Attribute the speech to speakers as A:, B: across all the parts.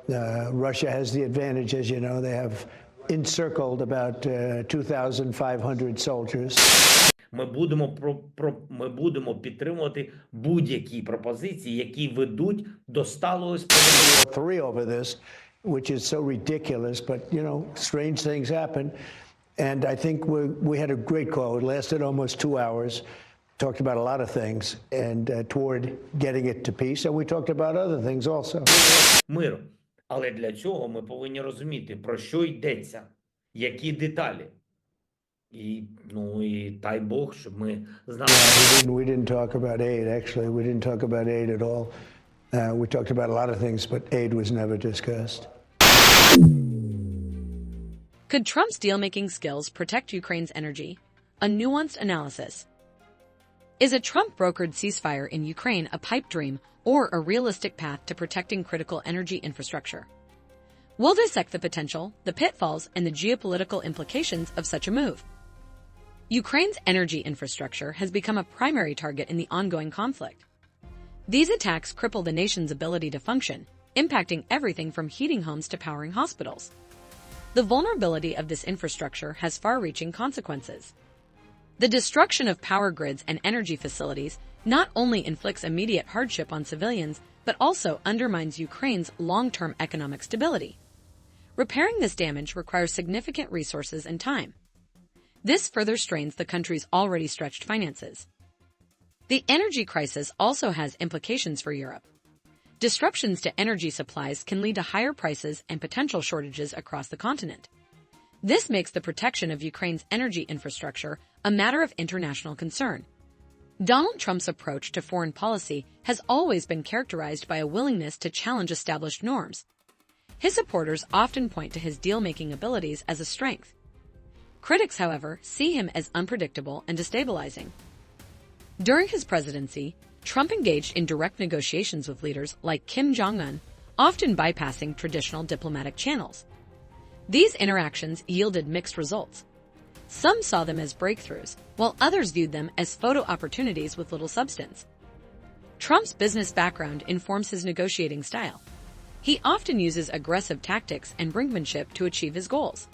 A: Russia has the advantage, as you know. They have encircled about 2,500 soldiers.
B: Ми будемо підтримувати будь-які пропозиції, які ведуть до сталої справедливості.
A: Three over this, which is so ridiculous, but strange things happen. And I think we had a great call. It lasted almost 2 hours. Talked about a lot of things, and toward getting it to peace. And we talked about other things also.
B: Миру. Але для цього ми повинні розуміти, про що йдеться, які деталі. І дай Бог, щоб ми знали.
A: We didn't talk about aid, actually. We didn't talk about aid at all. We talked about a lot of things, but aid was never discussed.
C: Could Trump's deal-making skills protect Ukraine's energy? A nuanced analysis. Is a Trump-brokered ceasefire in Ukraine a pipe dream or a realistic path to protecting critical energy infrastructure? We'll dissect the potential, the pitfalls, and the geopolitical implications of such a move. Ukraine's energy infrastructure has become a primary target in the ongoing conflict. These attacks cripple the nation's ability to function, impacting everything from heating homes to powering hospitals. The vulnerability of this infrastructure has far-reaching consequences. The destruction of power grids and energy facilities not only inflicts immediate hardship on civilians, but also undermines Ukraine's long-term economic stability. Repairing this damage requires significant resources and time. This further strains the country's already stretched finances. The energy crisis also has implications for Europe. Disruptions to energy supplies can lead to higher prices and potential shortages across the continent. This makes the protection of Ukraine's energy infrastructure a matter of international concern. Donald Trump's approach to foreign policy has always been characterized by a willingness to challenge established norms. His supporters often point to his deal-making abilities as a strength. Critics, however, see him as unpredictable and destabilizing. During his presidency, Trump engaged in direct negotiations with leaders like Kim Jong-un, often bypassing traditional diplomatic channels. These interactions yielded mixed results. Some saw them as breakthroughs, while others viewed them as photo opportunities with little substance. Trump's business background informs his negotiating style. He often uses aggressive tactics and brinkmanship to achieve his goals.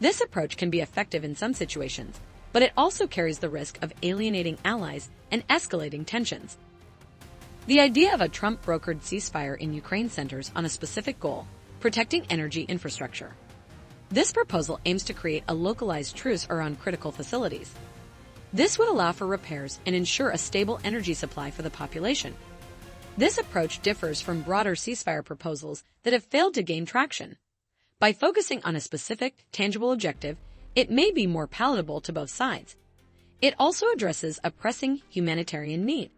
C: This approach can be effective in some situations, but it also carries the risk of alienating allies and escalating tensions. The idea of a Trump-brokered ceasefire in Ukraine centers on a specific goal: protecting energy infrastructure. This proposal aims to create a localized truce around critical facilities. This would allow for repairs and ensure a stable energy supply for the population. This approach differs from broader ceasefire proposals that have failed to gain traction. By focusing on a specific, tangible objective, it may be more palatable to both sides. It also addresses a pressing humanitarian need.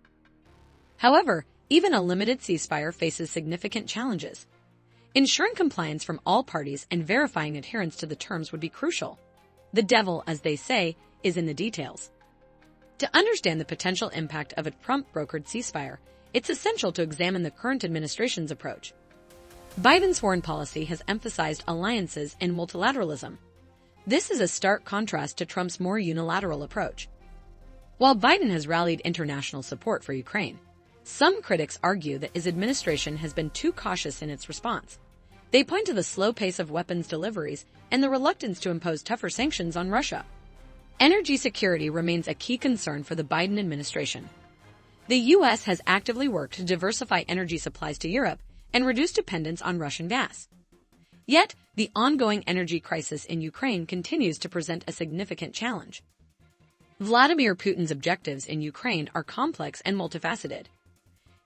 C: However, even a limited ceasefire faces significant challenges. Ensuring compliance from all parties and verifying adherence to the terms would be crucial. The devil, as they say, is in the details. To understand the potential impact of a Trump-brokered ceasefire, it's essential to examine the current administration's approach. Biden's foreign policy has emphasized alliances and multilateralism. This is a stark contrast to Trump's more unilateral approach. While Biden has rallied international support for Ukraine, some critics argue that his administration has been too cautious in its response. They point to the slow pace of weapons deliveries and the reluctance to impose tougher sanctions on Russia. Energy security remains a key concern for the Biden administration. The U.S. has actively worked to diversify energy supplies to Europe and reduce dependence on Russian gas. Yet, the ongoing energy crisis in Ukraine continues to present a significant challenge. Vladimir Putin's objectives in Ukraine are complex and multifaceted.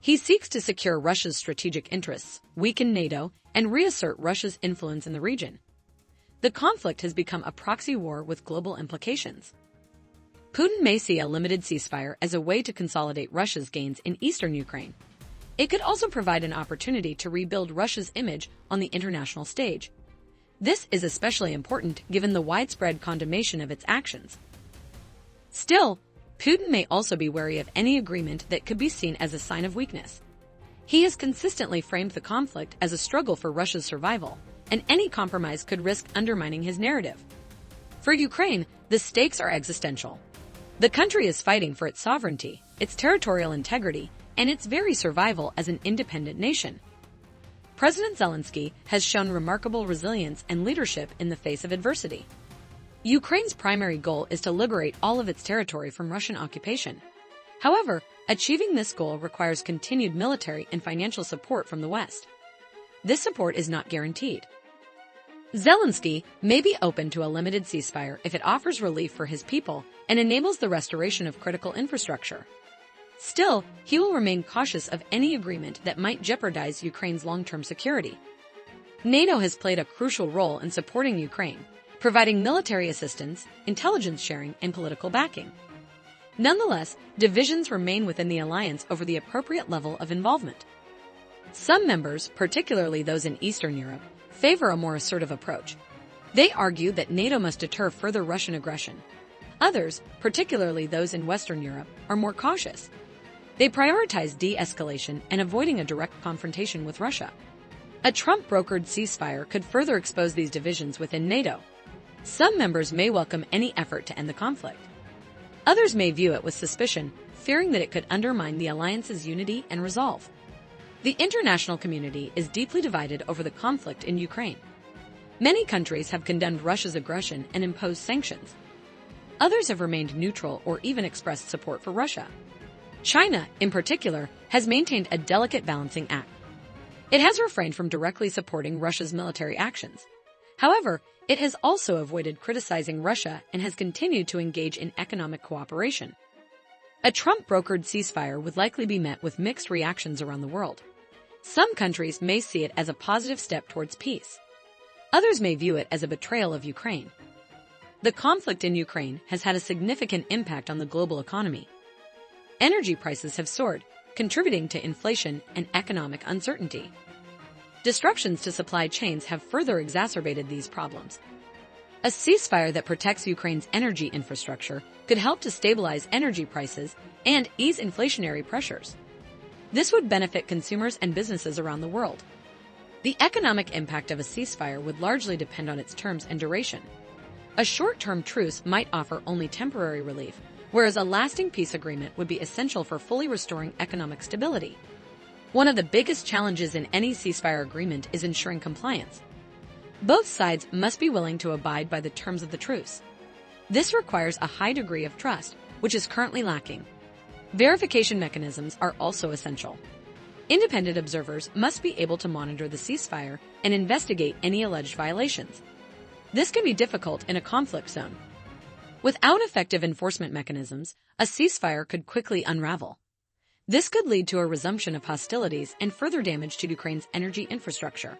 C: He seeks to secure Russia's strategic interests, weaken NATO, and reassert Russia's influence in the region. The conflict has become a proxy war with global implications. Putin may see a limited ceasefire as a way to consolidate Russia's gains in eastern Ukraine. It could also provide an opportunity to rebuild Russia's image on the international stage. This is especially important given the widespread condemnation of its actions. Still, Putin may also be wary of any agreement that could be seen as a sign of weakness. He has consistently framed the conflict as a struggle for Russia's survival, and any compromise could risk undermining his narrative. For Ukraine, the stakes are existential. The country is fighting for its sovereignty, its territorial integrity, and its very survival as an independent nation. President Zelensky has shown remarkable resilience and leadership in the face of adversity. Ukraine's primary goal is to liberate all of its territory from Russian occupation. However, achieving this goal requires continued military and financial support from the West. This support is not guaranteed. Zelensky may be open to a limited ceasefire if it offers relief for his people and enables the restoration of critical infrastructure. Still, he will remain cautious of any agreement that might jeopardize Ukraine's long-term security. NATO has played a crucial role in supporting Ukraine, providing military assistance, intelligence sharing, and political backing. Nonetheless, divisions remain within the alliance over the appropriate level of involvement. Some members, particularly those in Eastern Europe, favor a more assertive approach. They argue that NATO must deter further Russian aggression. Others, particularly those in Western Europe, are more cautious. They prioritize de-escalation and avoiding a direct confrontation with Russia. A Trump-brokered ceasefire could further expose these divisions within NATO. Some members may welcome any effort to end the conflict. Others may view it with suspicion, fearing that it could undermine the alliance's unity and resolve. The international community is deeply divided over the conflict in Ukraine. Many countries have condemned Russia's aggression and imposed sanctions. Others have remained neutral or even expressed support for Russia. China, in particular, has maintained a delicate balancing act. It has refrained from directly supporting Russia's military actions. However, it has also avoided criticizing Russia and has continued to engage in economic cooperation. A Trump-brokered ceasefire would likely be met with mixed reactions around the world. Some countries may see it as a positive step towards peace. Others may view it as a betrayal of Ukraine. The conflict in Ukraine has had a significant impact on the global economy. Energy prices have soared, contributing to inflation and economic uncertainty. Disruptions to supply chains have further exacerbated these problems. A ceasefire that protects Ukraine's energy infrastructure could help to stabilize energy prices and ease inflationary pressures. This would benefit consumers and businesses around the world. The economic impact of a ceasefire would largely depend on its terms and duration. A short-term truce might offer only temporary relief, whereas a lasting peace agreement would be essential for fully restoring economic stability. One of the biggest challenges in any ceasefire agreement is ensuring compliance. Both sides must be willing to abide by the terms of the truce. This requires a high degree of trust, which is currently lacking. Verification mechanisms are also essential. Independent observers must be able to monitor the ceasefire and investigate any alleged violations. This can be difficult in a conflict zone. Without effective enforcement mechanisms, a ceasefire could quickly unravel. This could lead to a resumption of hostilities and further damage to Ukraine's energy infrastructure.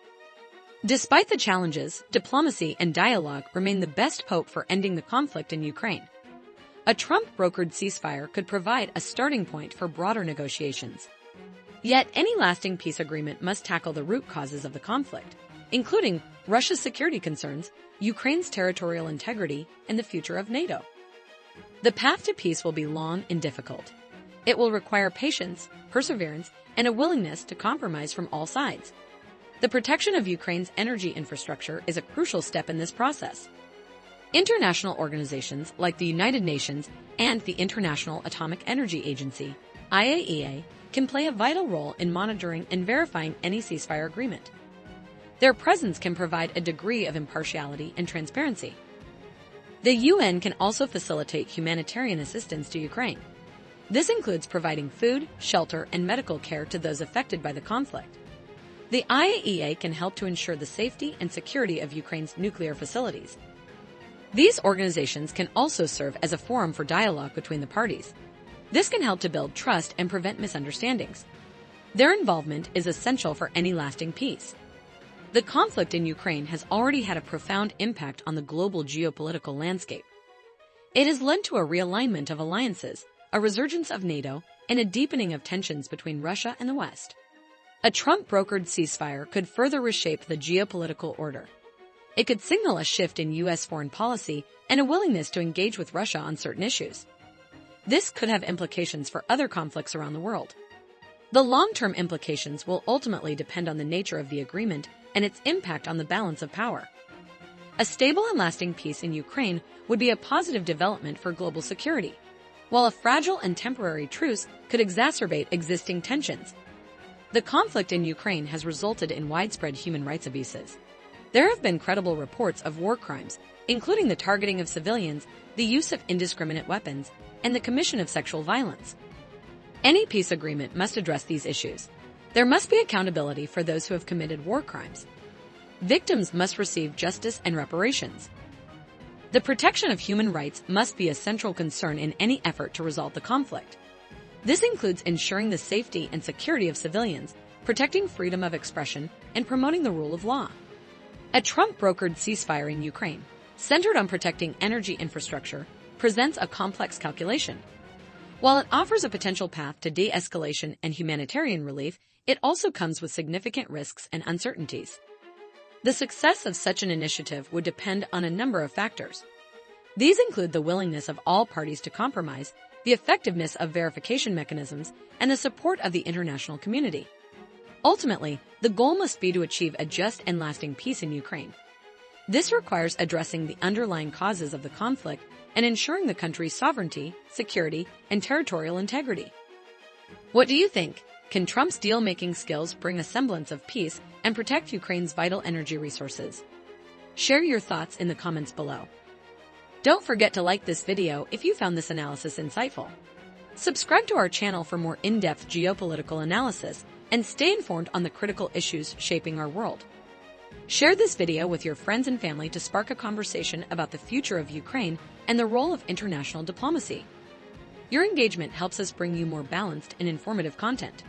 C: Despite the challenges, diplomacy and dialogue remain the best hope for ending the conflict in Ukraine. A Trump-brokered ceasefire could provide a starting point for broader negotiations. Yet any lasting peace agreement must tackle the root causes of the conflict, including Russia's security concerns, Ukraine's territorial integrity, and the future of NATO. The path to peace will be long and difficult. It will require patience, perseverance, and a willingness to compromise from all sides. The protection of Ukraine's energy infrastructure is a crucial step in this process. International organizations like the United Nations and the International Atomic Energy Agency, IAEA, can play a vital role in monitoring and verifying any ceasefire agreement. Their presence can provide a degree of impartiality and transparency. The UN can also facilitate humanitarian assistance to Ukraine. This includes providing food, shelter, and medical care to those affected by the conflict. The IAEA can help to ensure the safety and security of Ukraine's nuclear facilities. These organizations can also serve as a forum for dialogue between the parties. This can help to build trust and prevent misunderstandings. Their involvement is essential for any lasting peace. The conflict in Ukraine has already had a profound impact on the global geopolitical landscape. It has led to a realignment of alliances, a resurgence of NATO, and a deepening of tensions between Russia and the West. A Trump-brokered ceasefire could further reshape the geopolitical order. It could signal a shift in U.S. foreign policy and a willingness to engage with Russia on certain issues. This could have implications for other conflicts around the world. The long-term implications will ultimately depend on the nature of the agreement and its impact on the balance of power. A stable and lasting peace in Ukraine would be a positive development for global security, while a fragile and temporary truce could exacerbate existing tensions. The conflict in Ukraine has resulted in widespread human rights abuses. There have been credible reports of war crimes, including the targeting of civilians, the use of indiscriminate weapons, and the commission of sexual violence. Any peace agreement must address these issues. There must be accountability for those who have committed war crimes. Victims must receive justice and reparations. The protection of human rights must be a central concern in any effort to resolve the conflict. This includes ensuring the safety and security of civilians, protecting freedom of expression, and promoting the rule of law. A Trump-brokered ceasefire in Ukraine, centered on protecting energy infrastructure, presents a complex calculation. While it offers a potential path to de-escalation and humanitarian relief, it also comes with significant risks and uncertainties. The success of such an initiative would depend on a number of factors. These include the willingness of all parties to compromise, the effectiveness of verification mechanisms, and the support of the international community. Ultimately, the goal must be to achieve a just and lasting peace in Ukraine. This requires addressing the underlying causes of the conflict and ensuring the country's sovereignty, security, and territorial integrity. What do you think? Can Trump's deal-making skills bring a semblance of peace and protect Ukraine's vital energy resources? Share your thoughts in the comments below. Don't forget to like this video if you found this analysis insightful. Subscribe to our channel for more in-depth geopolitical analysis and stay informed on the critical issues shaping our world. Share this video with your friends and family to spark a conversation about the future of Ukraine and the role of international diplomacy. Your engagement helps us bring you more balanced and informative content.